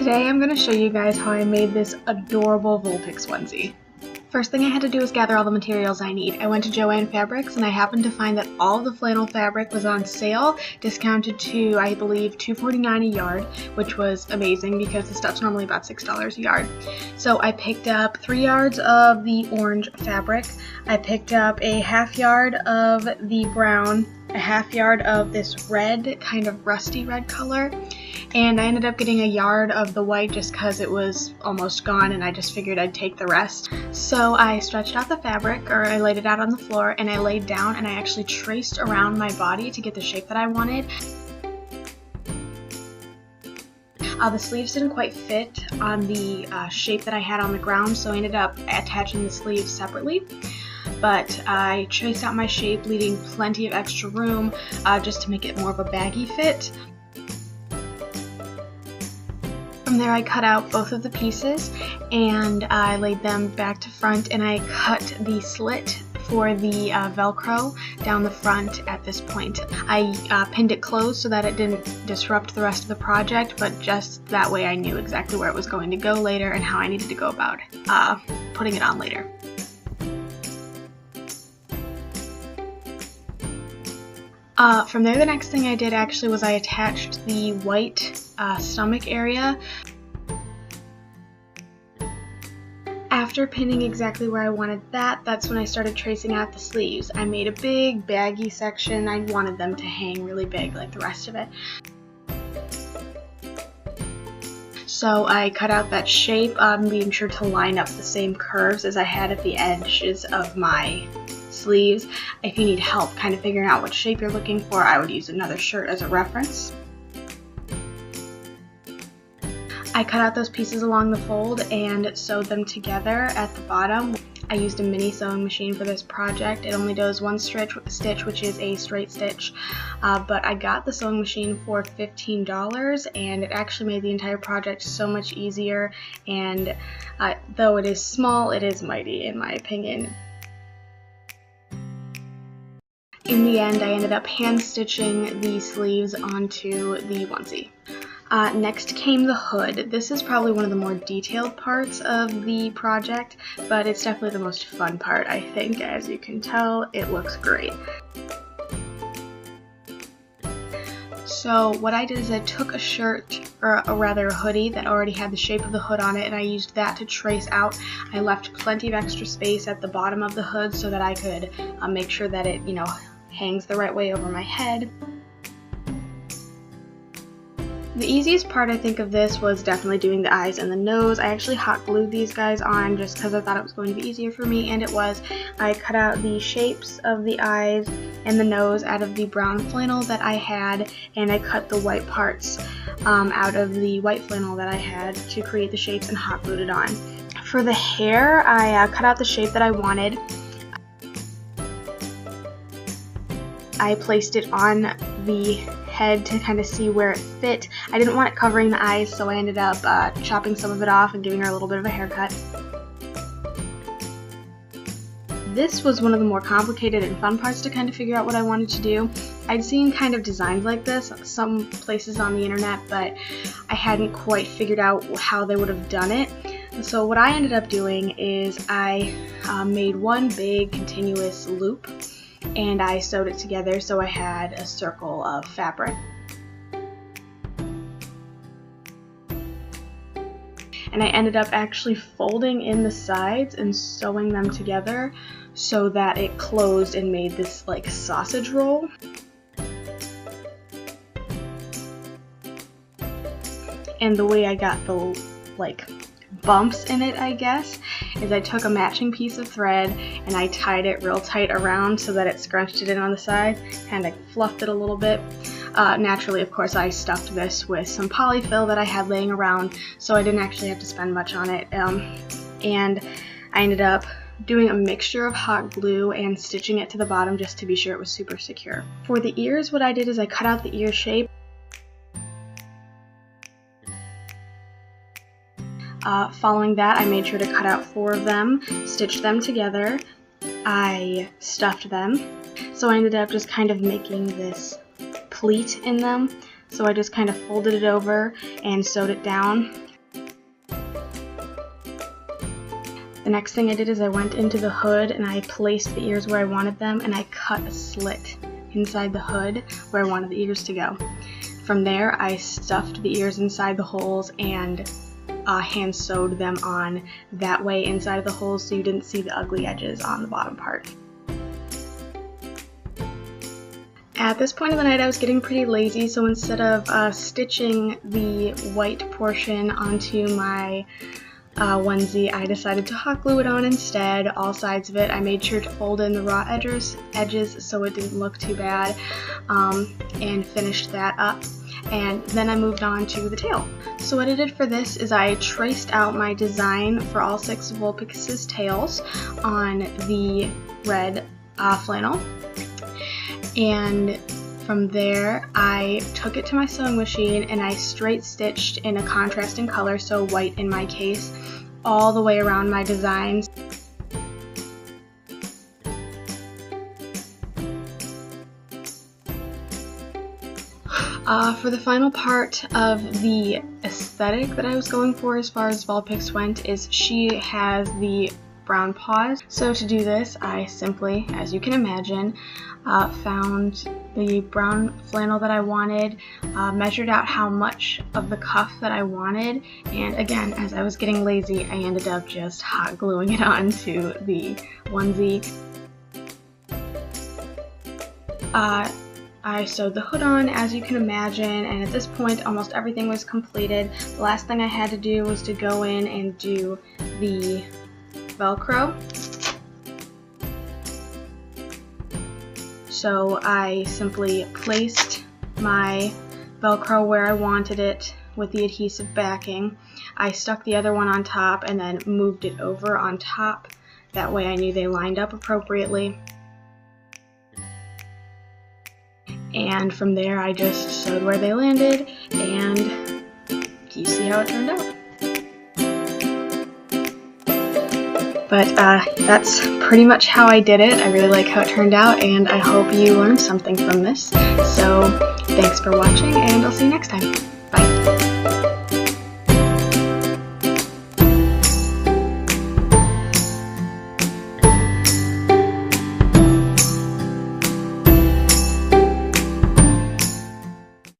Today I'm going to show you guys how I made this adorable Vulpix onesie. First thing I had to do was gather all the materials I need. I went to Joann Fabrics and I happened to find that all of the flannel fabric was on sale, discounted to, I believe, $2.49 a yard, which was amazing because the stuff's normally about $6 a yard. So I picked up 3 yards of the orange fabric, I picked up a half yard of the brown, a half yard of this red, kind of rusty red color, and I ended up getting a yard of the white just because it was almost gone and I just figured I'd take the rest. So I stretched out the fabric, or I laid it out on the floor, and I laid down and I actually traced around my body to get the shape that I wanted. The sleeves didn't quite fit on the shape that I had on the ground, so I ended up attaching the sleeves separately. But I traced out my shape, leaving plenty of extra room just to make it more of a baggy fit. From there I cut out both of the pieces and I laid them back to front, and I cut the slit for the Velcro down the front at this point. I pinned it closed so that it didn't disrupt the rest of the project, but just that way I knew exactly where it was going to go later and how I needed to go about putting it on later. From there, the next thing I did actually was I attached the white stomach area. After pinning exactly where I wanted that's when I started tracing out the sleeves. I made a big baggy section. I wanted them to hang really big like the rest of it. So I cut out that shape, being sure to line up the same curves as I had at the edges of my sleeves. If you need help kind of figuring out what shape you're looking for, I would use another shirt as a reference. I cut out those pieces along the fold and sewed them together at the bottom. I used a mini sewing machine for this project. It only does one stitch, which is a straight stitch, but I got the sewing machine for $15, and it actually made the entire project so much easier, and though it is small, it is mighty in my opinion. In the end, I ended up hand stitching the sleeves onto the onesie. Next came the hood. This is probably one of the more detailed parts of the project, but it's definitely the most fun part, I think. As you can tell, it looks great. So what I did is I took a shirt, or rather a hoodie that already had the shape of the hood on it, and I used that to trace out. I left plenty of extra space at the bottom of the hood so that I could make sure that it, hangs the right way over my head. The easiest part, I think, of this was definitely doing the eyes and the nose. I actually hot glued these guys on just because I thought it was going to be easier for me, and it was. I cut out the shapes of the eyes and the nose out of the brown flannel that I had, and I cut the white parts out of the white flannel that I had to create the shapes and hot glued it on. For the hair, I cut out the shape that I wanted. I placed it on the head to kind of see where it fit. I didn't want it covering the eyes, so I ended up chopping some of it off and giving her a little bit of a haircut. This was one of the more complicated and fun parts to kind of figure out what I wanted to do. I'd seen kind of designs like this some places on the internet, but I hadn't quite figured out how they would have done it. So what I ended up doing is I made one big continuous loop, and I sewed it together so I had a circle of fabric. And I ended up actually folding in the sides and sewing them together so that it closed and made this like sausage roll. And the way I got the bumps in it, I guess, is I took a matching piece of thread and I tied it real tight around so that it scrunched it in on the side, kind of fluffed it a little bit. Naturally, of course, I stuffed this with some polyfill that I had laying around, so I didn't actually have to spend much on it, and I ended up doing a mixture of hot glue and stitching it to the bottom just to be sure it was super secure. For the ears, what I did is I cut out the ear shape. Following that, I made sure to cut out 4 of them, stitch them together. I stuffed them, so I ended up just kind of making this pleat in them. So I just kind of folded it over and sewed it down. next thing I did is I went into the hood and I placed the ears where I wanted them, and I cut a slit inside the hood where I wanted the ears to go. From there, I stuffed the ears inside the holes and hand sewed them on that way inside of the holes so you didn't see the ugly edges on the bottom part. At this point of the night I was getting pretty lazy, so instead of stitching the white portion onto my onesie, I decided to hot glue it on instead, all sides of it. I made sure to fold in the raw edges so it didn't look too bad, and finished that up. And then I moved on to the tail. So what I did for this is I traced out my design for all 6 Vulpix's tails on the red flannel. And from there I took it to my sewing machine and I straight stitched in a contrasting color, so white in my case, all the way around my designs. For the final part of the aesthetic that I was going for as far as Vulpix went is she has the brown paws. So to do this, I simply, as you can imagine, found the brown flannel that I wanted, measured out how much of the cuff that I wanted, and again, as I was getting lazy, I ended up just hot gluing it onto the onesie. I sewed the hood on, as you can imagine, and at this point almost everything was completed. The last thing I had to do was to go in and do the Velcro. So I simply placed my Velcro where I wanted it with the adhesive backing. I stuck the other one on top and then moved it over on top. That way I knew they lined up appropriately. And from there I just sewed where they landed, and you see how it turned out. But that's pretty much how I did it. I really like how it turned out, and I hope you learned something from this. So thanks for watching, and I'll see you next time. Bye.